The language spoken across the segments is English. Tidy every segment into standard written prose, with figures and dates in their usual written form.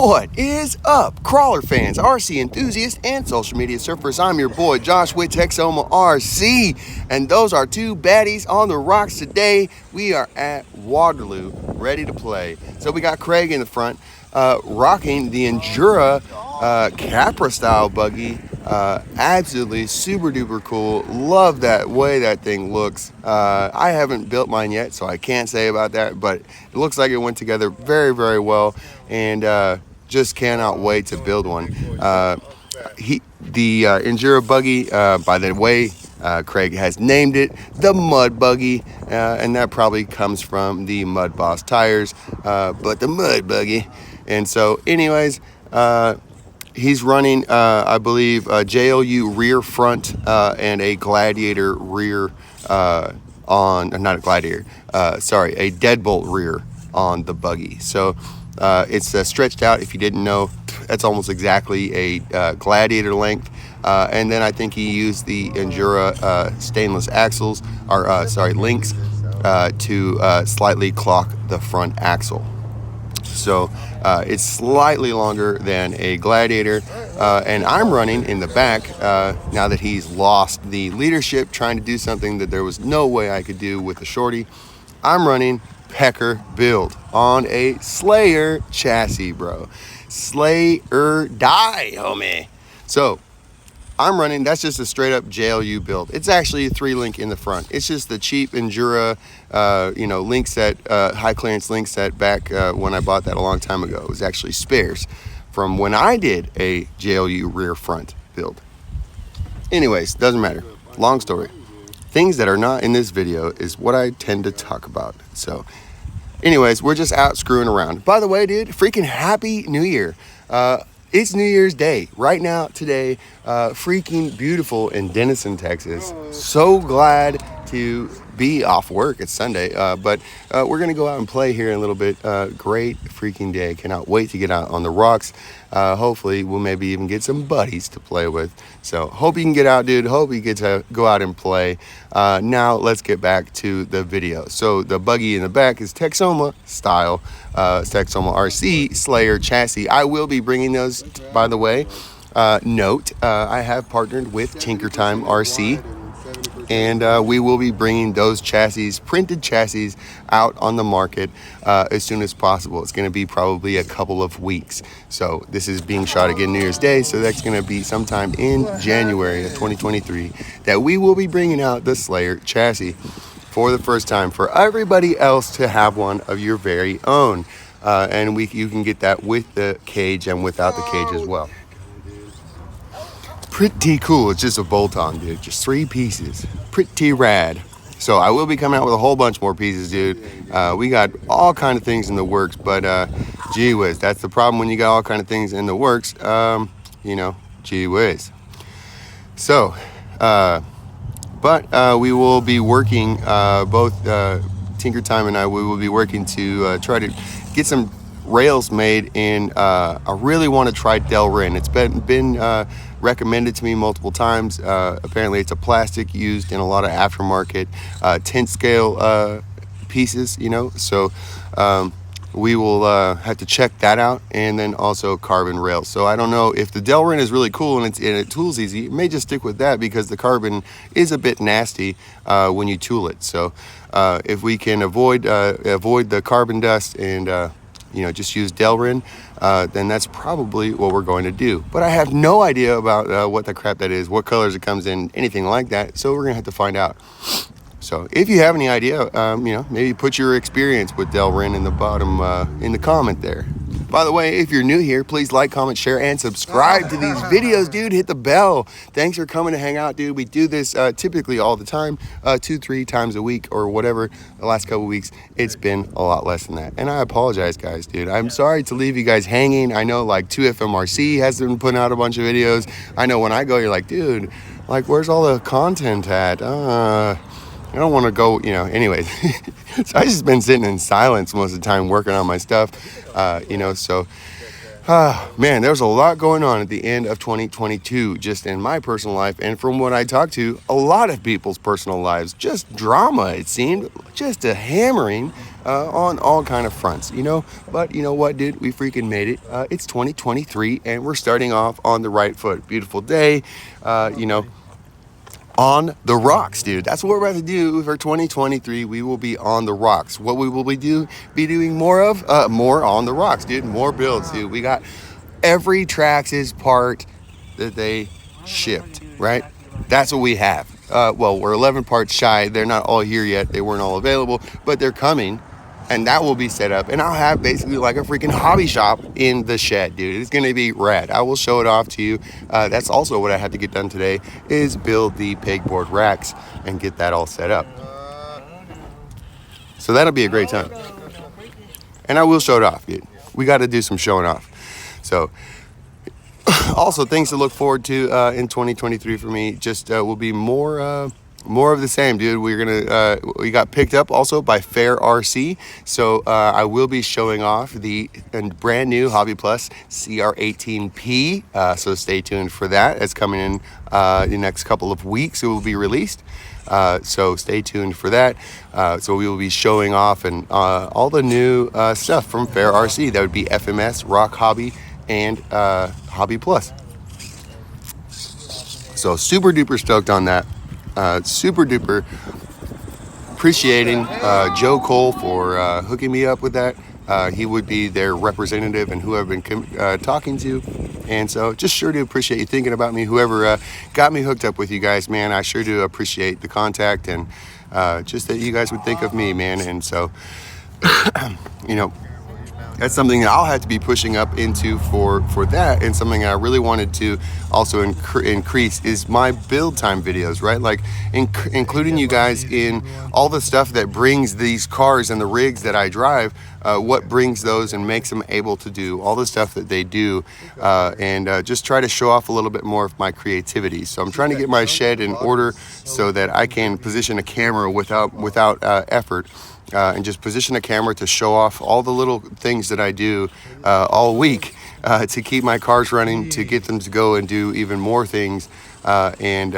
What is up, crawler fans, RC enthusiasts, and social media surfers? I'm your boy Josh with Texoma RC, and those are two baddies on the rocks today. We are at Waterloo, ready to play. So we got Craig in the front, rocking the Injora Capra style buggy. Absolutely super duper cool. Love that way that thing looks. I haven't built mine yet, so I can't say about that, but it looks like it went together very, very well, and just cannot wait to build one. The Injora buggy, by the way, Craig has named it the Mud Buggy, and that probably comes from the Mud Boss tires, but the Mud Buggy. And so anyways, he's running, I believe, a JLU rear front and a Gladiator rear not a Gladiator, sorry, a Deadbolt rear on the buggy. So it's stretched out. If you didn't know, that's almost exactly a Gladiator length. And then I think he used the Injora stainless axles, or links, to slightly clock the front axle. So it's slightly longer than a Gladiator, and I'm running in the back now that he's lost the leadership, trying to do something that there was no way I could do with the shorty. I'm running Pecker build on a Slayer chassis, bro. Slay or die, homie. So I'm running, that's just a straight up JLU build. It's actually a 3-link in the front. It's just the cheap Injora, link set, high clearance link set back when I bought that a long time ago. It was actually spares from when I did a JLU rear front build. Anyways, doesn't matter. Long story. Things that are not in this video is what I tend to talk about. So anyways, we're just out screwing around. By the way, dude, freaking Happy New Year. It's New Year's Day right now, today, freaking beautiful in Denison, Texas. So glad to be off work. It's Sunday, but we're gonna go out and play here in a little bit. Great freaking day. Cannot wait to get out on the rocks. Hopefully we'll maybe even get some buddies to play with. So hope you can get out, dude. Hope you get to go out and play. Now let's get back to the video. So the buggy in the back is Texoma style, Texoma RC Slayer chassis. I will be bringing those, by the way. Note, I have partnered with Tinker Time RC, and we will be bringing those chassis, printed chassis, out on the market as soon as possible. It's going to be probably a couple of weeks. So this is being shot again New Year's Day, so that's going to be sometime in January of 2023 that we will be bringing out the Slayer chassis for the first time for everybody else to have one of your very own. And you can get that with the cage and without the cage as well. Pretty cool. It's just a bolt-on, dude. Just 3 pieces. Pretty rad. So I will be coming out with a whole bunch more pieces, dude. We got all kind of things in the works, but gee whiz, that's the problem when you got all kind of things in the works. Gee whiz. So, but we will be working, both Tinker Time and I, we will be working to try to get some rails made in, I really want to try Delrin. It's been recommended to me multiple times. Apparently it's a plastic used in a lot of aftermarket 10 scale pieces, so we will have to check that out, and then also carbon rails. So I don't know if the Delrin is really cool and it tools easy. It may just stick with that because the carbon is a bit nasty when you tool it. So if we can avoid the carbon dust and just use Delrin, then that's probably what we're going to do. But I have no idea about what the crap that is, what colors it comes in, anything like that. So we're gonna have to find out. So if you have any idea, maybe put your experience with Delrin in the bottom, in the comment there. By the way, if you're new here, please like, comment, share, and subscribe to these videos, dude. Hit the bell. Thanks for coming to hang out, dude. We do this typically all the time, 2-3 times a week or whatever. The last couple weeks, it's been a lot less than that. And I apologize, guys, dude. I'm sorry to leave you guys hanging. I know, like, 2FMRC has been putting out a bunch of videos. I know when I go, you're like, dude, like, where's all the content at? I don't want to go, anyways. So I just been sitting in silence most of the time working on my stuff, so, man, there's a lot going on at the end of 2022, just in my personal life. And from what I talked to, a lot of people's personal lives, just drama, it seemed, just a hammering on all kind of fronts, you know. But you know what, dude? We freaking made it. It's 2023, and we're starting off on the right foot. Beautiful day, you know, on the rocks, dude. That's what we're about to do for 2023. We will be on the rocks. What we will be doing more of, more on the rocks, dude. More builds, dude. We got every Traxxas part that they shipped, right? That's what we have. Well, we're 11 parts shy. They're not all here yet. They weren't all available, but they're coming, and that will be set up. And I'll have basically like a freaking hobby shop in the shed, dude. It's gonna be rad. I will show it off to you. That's also what I had to get done today, is build the pegboard racks and get that all set up. So that'll be a great time. And I will show it off, dude. We got to do some showing off. So also things to look forward to in 2023 for me, just will be more of the same, dude. We got picked up also by Fair RC, so I will be showing off the brand new Hobby Plus CR18P, so stay tuned for that. It's coming in the next couple of weeks. It will be released, so stay tuned for that. So we will be showing off and all the new stuff from Fair RC. That would be FMS, Rock Hobby, and Hobby Plus. So super duper stoked on that. Super duper appreciating Joe Cole for hooking me up with that. He would be their representative and who I've been talking to. And so just sure do appreciate you thinking about me. Whoever got me hooked up with you guys, man, I sure do appreciate the contact and just that you guys would think of me, man. And so, you know, that's something that I'll have to be pushing up into for that, and something I really wanted to also increase is my build time videos, right? Like including you guys in all the stuff that brings these cars and the rigs that I drive, what brings those and makes them able to do all the stuff that they do, and just try to show off a little bit more of my creativity. So I'm trying to get my shed in order so that I can position a camera without effort. And just position a camera to show off all the little things that I do all week to keep my cars running, to get them to go and do even more things. And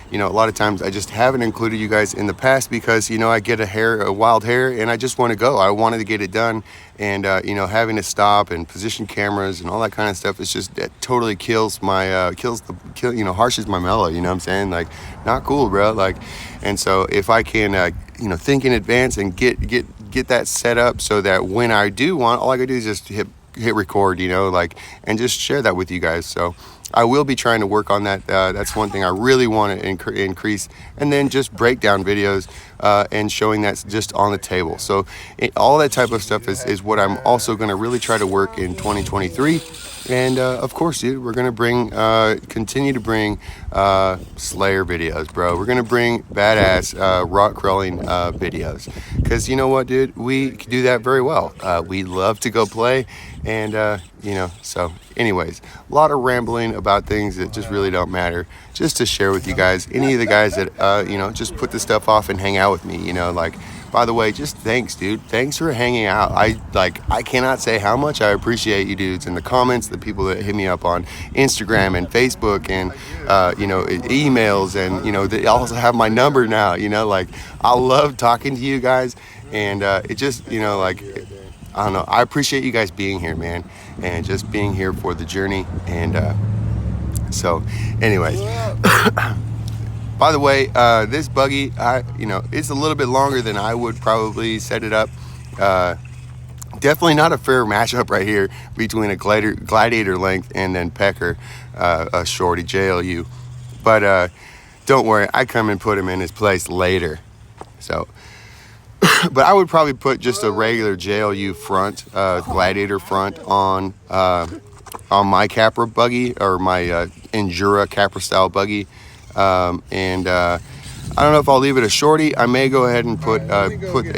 you know, a lot of times I just haven't included you guys in the past because, you know, I get a wild hair and I just want to go. I wanted to get it done, and you know, having to stop and position cameras and all that kind of stuff, it's just, it totally kills my you know, harshes my mellow, you know what I'm saying? Like, not cool, bro. Like, and so if I can you know, think in advance and get that set up so that when I do want, all I gotta do is just hit record, you know, like, and just share that with you guys. So I will be trying to work on that. That's one thing I really want to increase, and then just breakdown videos and showing that's just on the table. So all that type of stuff is what I'm also going to really try to work in 2023. And of course, dude, we're going to continue to bring Slayer videos, bro. We're going to bring badass rock crawling videos, because you know what, dude, we can do that very well. We love to go play, and you know, so anyways, a lot of rambling about things that just really don't matter, just to share with you guys. Any of the guys that you know, just put the stuff off and hang out with me, you know, like, by the way, just thanks, dude. Thanks for hanging out. I cannot say how much I appreciate you dudes, and the comments, the people that hit me up on Instagram and Facebook, and you know, emails, and you know, they also have my number now, you know, like, I love talking to you guys, and it just, you know, like, I don't know, I appreciate you guys being here, man, and just being here for the journey. And so anyways, by the way, this buggy, you know, it's a little bit longer than I would probably set it up. Definitely not a fair matchup right here between a gladiator length and then Pecker, a shorty JLU. But don't worry, I come and put him in his place later. So, but I would probably put just a regular JLU front, gladiator front on my Capra buggy, or my Injora Capra style buggy. And I don't know if I'll leave it a shorty. I may go ahead and put a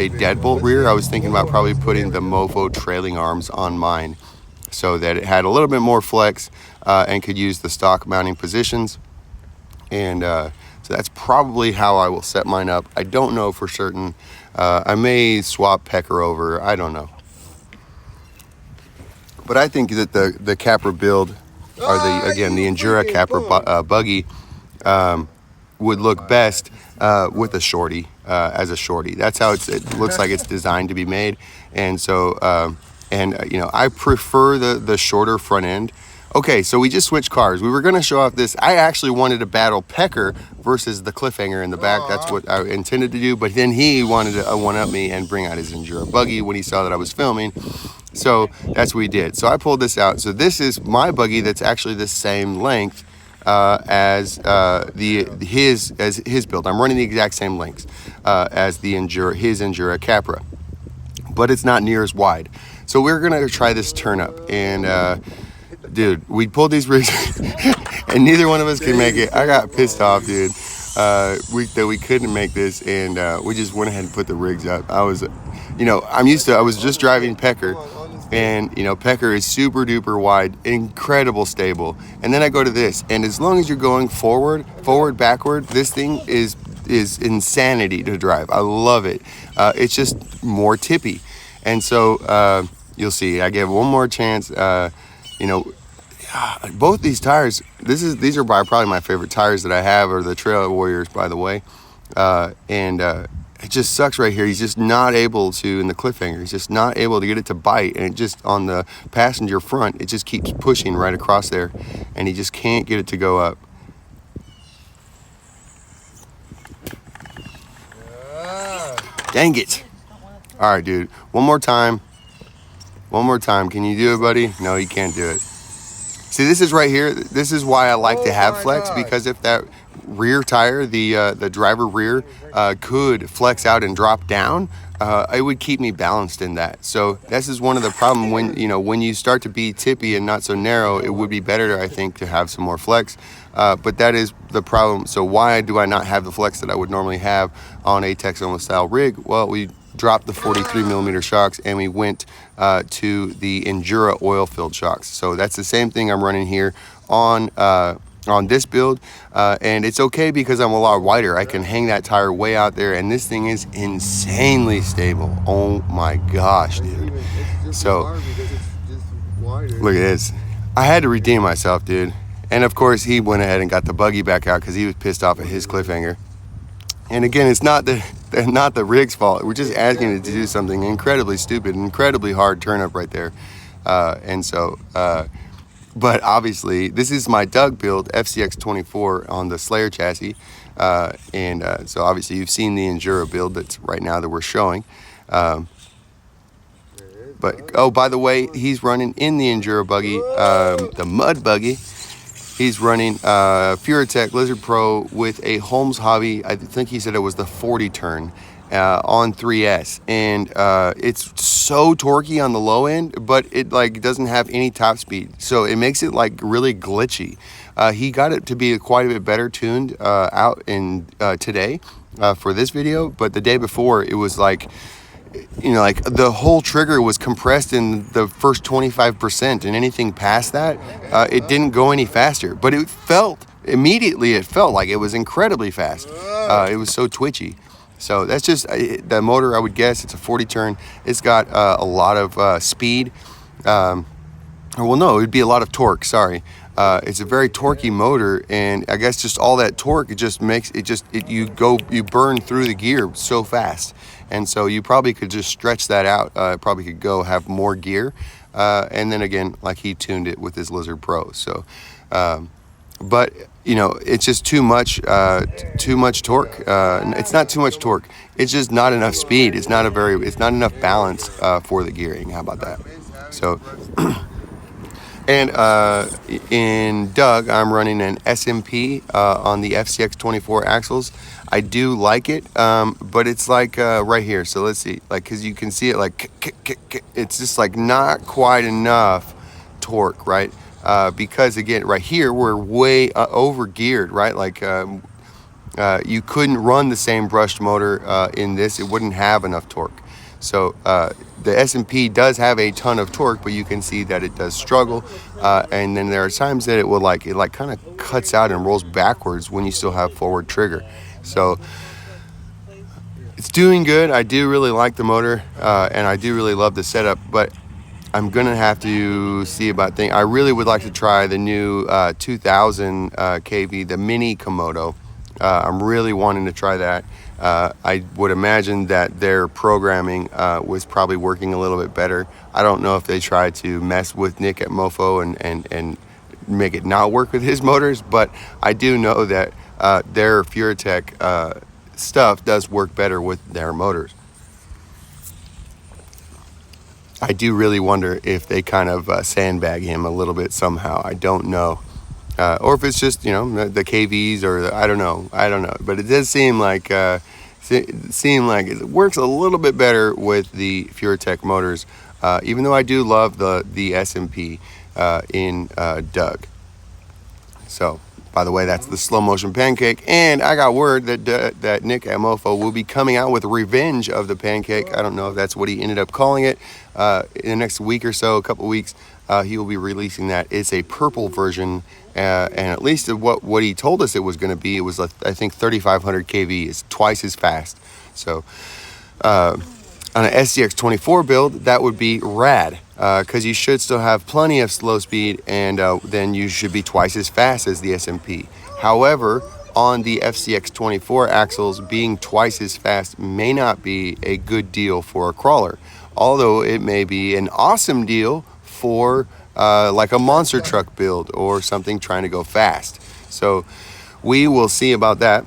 deadbolt rear. I was thinking about probably putting the Mofo trailing arms on mine, so that it had a little bit more flex and could use the stock mounting positions. And so that's probably how I will set mine up. I don't know for certain. I may swap Pecker over. I don't know. But I think that the Capra build, or the Injora Capra buggy, would look best with a shorty, as a shorty. That's how it looks like it's designed to be made. And so, you know, I prefer the shorter front end. Okay, so we just switched cars. We were going to show off this. I actually wanted to battle Pecker versus the cliffhanger in the back. That's what I intended to do. But then he wanted to one-up me and bring out his Injora buggy when he saw that I was filming. So that's what we did. So I pulled this out. So this is my buggy that's actually the same length as his build. I'm running the exact same lengths as the his Injora Capra, but it's not near as wide. So we're gonna try this turn up, and dude, we pulled these rigs and neither one of us could make it. I got pissed off, dude, that we couldn't make this, and we just went ahead and put the rigs up. I was, you know, I was just driving Pecker, and you know, Pecker is super duper wide, incredible stable, and then I go to this, and as long as you're going forward, backward, this thing is insanity to drive. I love it. It's just more tippy, and so you'll see. I gave it one more chance. You know, both these tires, these are probably my favorite tires that I have, are the Trail Warriors, by the way. And it just sucks right here. He's just not able to, in the cliffhanger, he's just not able to get it to bite. And it just, on the passenger front, it just keeps pushing right across there. And he just can't get it to go up. Dang it. All right, dude. One more time. One more time. Can you do it, buddy? No, you can't do it. See, this is right here. This is why I like to have flex, because if that rear tire, the driver rear, could flex out and drop down, it would keep me balanced in that. So this is one of the problem when, you know, when you start to be tippy and not so narrow, it would be better, I think, to have some more flex. But that is the problem. So why do I not have the flex that I would normally have on a Texoma style rig? Well, we dropped the 43 millimeter shocks and we went to the Injora oil filled shocks. So that's the same thing I'm running here on this build, and it's okay because I'm a lot wider. I can hang that tire way out there, and this thing is insanely stable. Oh my gosh, dude. So look at this. I had to redeem myself, dude. And of course he went ahead and got the buggy back out because he was pissed off at his cliffhanger. And again, it's not the rig's fault. We're just asking it to do something incredibly stupid, incredibly hard turn up right there. And so, but obviously, this is my Doug build, FCX24 on the Slayer chassis. So obviously you've seen the Injora build that's right now that we're showing. But, oh, by the way, he's running in the Injora buggy, the mud buggy. He's running Furatech Lizard Pro with a Holmes Hobby. I think he said it was the 40 turn on 3S, and it's so torquey on the low end, but it like doesn't have any top speed, so it makes it like really glitchy. He got it to be quite a bit better tuned out in today for this video, but the day before it was like, you know, like the whole trigger was compressed in the first 25%, and anything past that, it didn't go any faster. But it felt like it was incredibly fast. It was so twitchy. So that's just the motor. I would guess it's a 40 turn. It's got a lot of speed. Well, no, it would be a lot of torque. Sorry. It's a very torquey motor, and I guess just all that torque, it just makes it you burn through the gear so fast. And so you probably could just stretch that out. Probably could go have more gear. And then again, like he tuned it with his Lizard Pro. So, but you know, it's just too much torque. It's not too much torque. It's just not enough speed. It's not enough balance for the gearing. How about that? So, and in Doug, I'm running an SMP on the FCX24 axles. I do like it, but it's like right here. So let's see, like, because you can see it like, it's just like not quite enough torque, right? Because again, right here, we're way over geared, right? Like you couldn't run the same brushed motor in this. It wouldn't have enough torque. So the SMP does have a ton of torque, but you can see that it does struggle. And then there are times that it will it kind of cuts out and rolls backwards when you still have forward trigger. So it's doing good. I do really like the motor, and I do really love the setup, but I'm gonna have to see about things. I really would like to try the new 2000 kV, the mini Komodo. I'm really wanting to try that. I would imagine that their programming was probably working a little bit better. I don't know if they tried to mess with Nick at Mofo and make it not work with his motors, but I do know that their FureTech stuff does work better with their motors. I do really wonder if they kind of sandbag him a little bit somehow. I don't know. Or if it's just, you know, the KVs or I don't know. But it does seem like it works a little bit better with the FureTech motors, even though I do love the SMP in Doug. So, by the way, that's the slow motion pancake, and I got word that Nick at Mofo will be coming out with Revenge of the Pancake. I don't know if that's what he ended up calling it. In the next week or so, a couple weeks, he will be releasing that. It's a purple version, and at least what he told us it was going to be, it was, I think, 3,500 kV. It's twice as fast. So, on an Scx24 build, that would be rad, because you should still have plenty of slow speed, and then you should be twice as fast as the SMP. However, on the FCX24 axles, being twice as fast may not be a good deal for a crawler, although it may be an awesome deal for like a monster truck build or something trying to go fast. So we will see about that.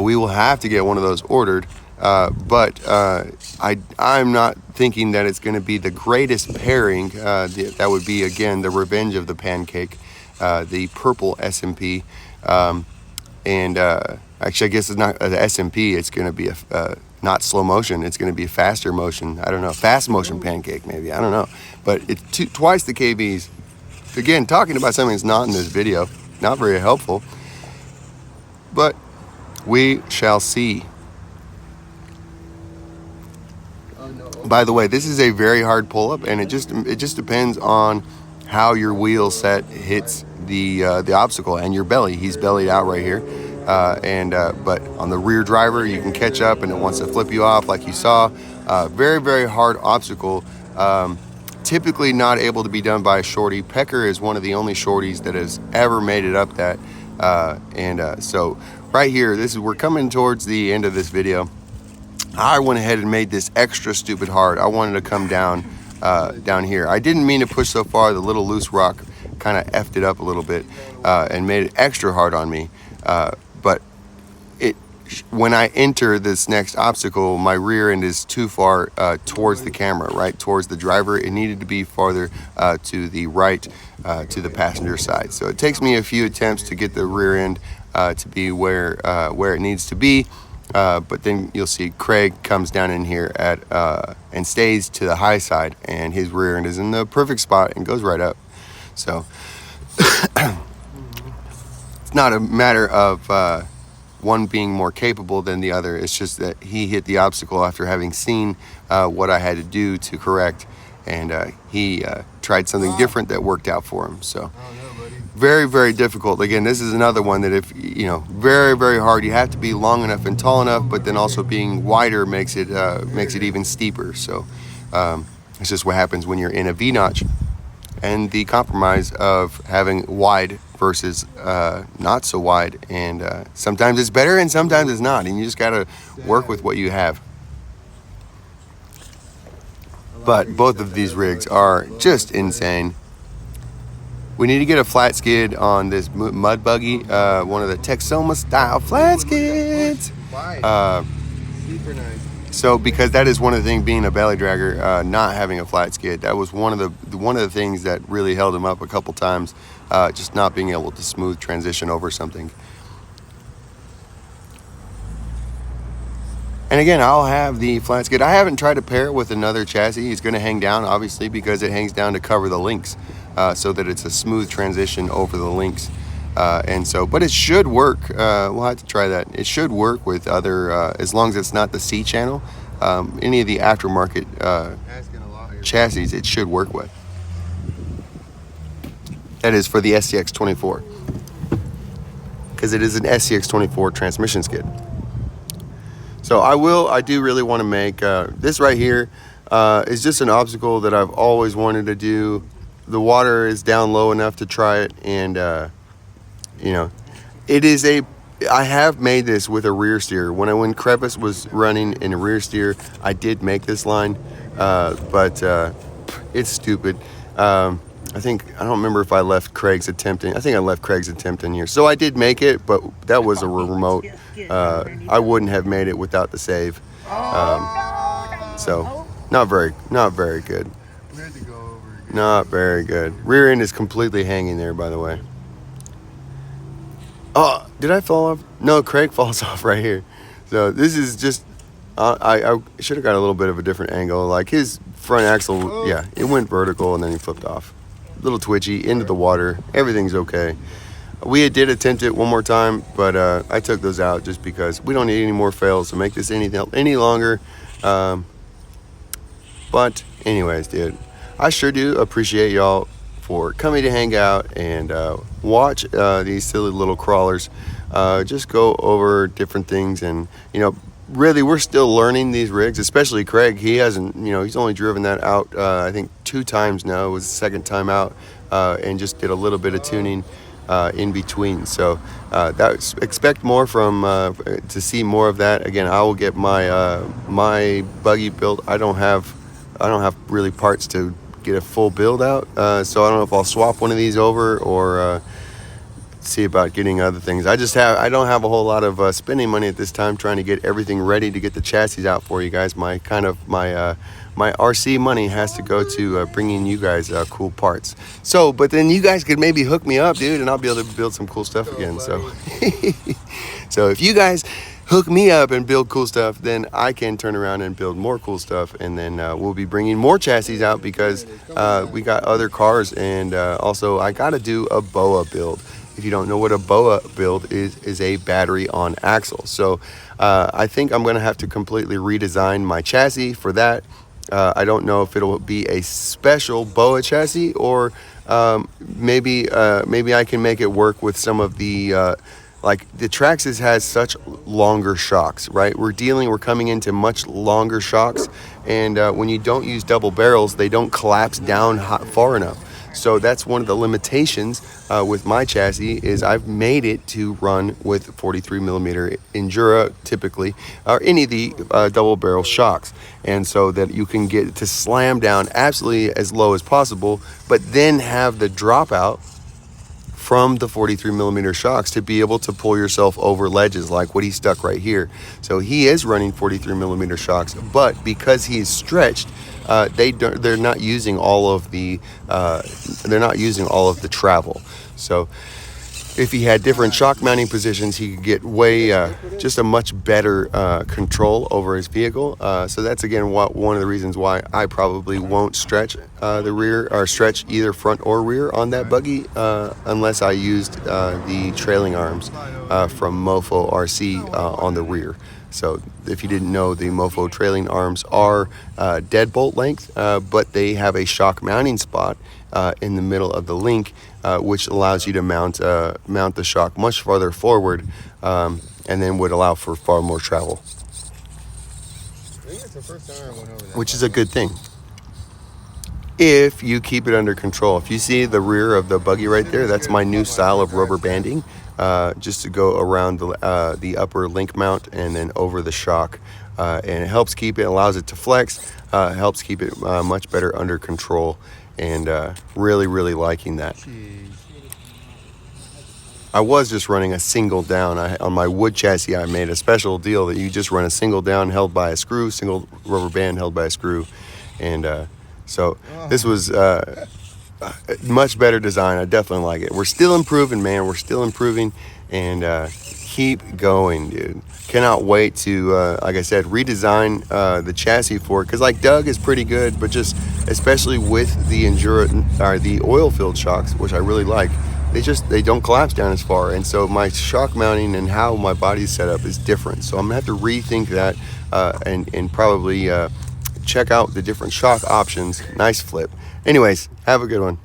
We will have to get one of those ordered. But I'm not thinking that it's going to be the greatest pairing. That would be, again, the Revenge of the Pancake, the purple SMP. Actually, I guess it's not the SMP. It's going to be not slow motion. It's going to be a faster motion. I don't know. Fast motion pancake, maybe. I don't know. But it's twice the KVs. Again, talking about something that's not in this video. Not very helpful. But we shall see. By the way, this is a very hard pull-up, and it just depends on how your wheel set hits the obstacle and your belly. He's bellied out right here, but on the rear driver, you can catch up, and it wants to flip you off like you saw. Very, very hard obstacle. Typically not able to be done by a shorty. Pecker is one of the only shorties that has ever made it up that. So right here, we're coming towards the end of this video. I went ahead and made this extra stupid hard. I wanted to come down here. I didn't mean to push so far. The little loose rock kind of effed it up a little bit and made it extra hard on me. But when I enter this next obstacle, my rear end is too far towards the camera, right towards the driver. It needed to be farther to the right, to the passenger side. So it takes me a few attempts to get the rear end to be where it needs to be. But then you'll see Craig comes down in here and stays to the high side, and his rear end is in the perfect spot and goes right up. So it's not a matter of one being more capable than the other. It's just that he hit the obstacle after having seen what I had to do to correct, and he tried something different that worked out for him. So very, very difficult. Again, this is another one that very, very hard. You have to be long enough and tall enough, but then also being wider makes it even steeper. So it's just what happens when you're in a V-notch, and the compromise of having wide versus not so wide. And sometimes it's better and sometimes it's not, and you just got to work with what you have. But both of these rigs are just insane. We need to get a flat skid on this mud buggy, one of the Texoma style flat skids. Super nice. So because that is one of the things, being a belly dragger, not having a flat skid, that was one of the things that really held him up a couple times, just not being able to smooth transition over something. And again, I'll have the flat skid. I haven't tried to pair it with another chassis. It's going to hang down, obviously, because it hangs down to cover the links, so that it's a smooth transition over the links. But it should work. We'll have to try that. It should work with other, as long as it's not the C channel. Any of the aftermarket chassis, it should work with. That is for the Scx24, because it is an Scx24 transmission skid. So I do really want to make this right here. Is just an obstacle that I've always wanted to do. The water is down low enough to try it, and it I have made this with a rear steer. When Crevice was running in a rear steer, I did make this line, but it's stupid. I don't remember if I left Craig's attempt in. I think I left Craig's attempt in here. So I did make it, but that was a remote. I wouldn't have made it without the save. So not very good. Not very good. Rear end is completely hanging there, by the way. Oh, did I fall off? No, Craig falls off right here. So this is just, I should have got a little bit of a different angle. Like his front axle, yeah, it went vertical and then he flipped off. A little twitchy, into the water. Everything's okay. We did attempt it one more time, but I took those out just because we don't need any more fails to make this any longer. But anyways, dude, I sure do appreciate y'all for coming to hang out and watch these silly little crawlers just go over different things. And really, we're still learning these rigs, especially Craig. He hasn't, he's only driven that out I think 2 times now. It was the second time out, and just did a little bit of tuning in between. So expect more from to see more of that. Again, I will get my my buggy built. I don't have really parts to get a full build out, so I don't know if I'll swap one of these over or see about getting other things. I don't have a whole lot of spending money at this time trying to get everything ready to get the chassis out for you guys. My RC money has to go to bringing you guys cool parts. So, but then you guys could maybe hook me up, dude, and I'll be able to build some cool stuff again. So, so if you guys hook me up and build cool stuff, then I can turn around and build more cool stuff, and then we'll be bringing more chassis out because we got other cars, and also I gotta do a BOA build. If you don't know what a BOA build is a battery on axle. So I think I'm gonna have to completely redesign my chassis for that. I don't know if it'll be a special BOA chassis or maybe I can make it work with some of the like the Traxxas has such longer shocks, right? We're coming into much longer shocks, and when you don't use double barrels, they don't collapse down far enough. So that's one of the limitations with my chassis is I've made it to run with 43 millimeter Injora typically, or any of the double barrel shocks. And so that you can get it to slam down absolutely as low as possible, but then have the dropout from the 43 millimeter shocks to be able to pull yourself over ledges like what he stuck right here. So he is running 43 millimeter shocks, but because he is stretched, they're not using all of the travel. So if he had different shock mounting positions, he could get way just a much better control over his vehicle. So that's again one of the reasons why I probably won't stretch the rear or stretch either front or rear on that buggy unless I used the trailing arms from Mofo RC on the rear. So if you didn't know, the Mofo trailing arms are deadbolt length, but they have a shock mounting spot in the middle of the link, which allows you to mount the shock much farther forward, and then would allow for far more travel, which is a good thing if you keep it under control. If you see the rear of the buggy right there, that's my new style of rubber banding, just to go around the upper link mount and then over the shock, and it helps keep it, allows it to flex, helps keep it much better under control, and really liking that. I was just running a single down. On my wood chassis, I made a special deal that you just run a single down held by a screw, single rubber band held by a screw, and so this was much better design. I definitely like it. We're still improving, man. We're still improving, and keep going, dude. Cannot wait to, like I said, redesign the chassis for it. Because like Doug is pretty good, but just especially with the Injora or the oil-filled shocks, which I really like, they don't collapse down as far. And so my shock mounting and how my body's set up is different. So I'm gonna have to rethink that and probably check out the different shock options. Nice flip. Anyways, have a good one.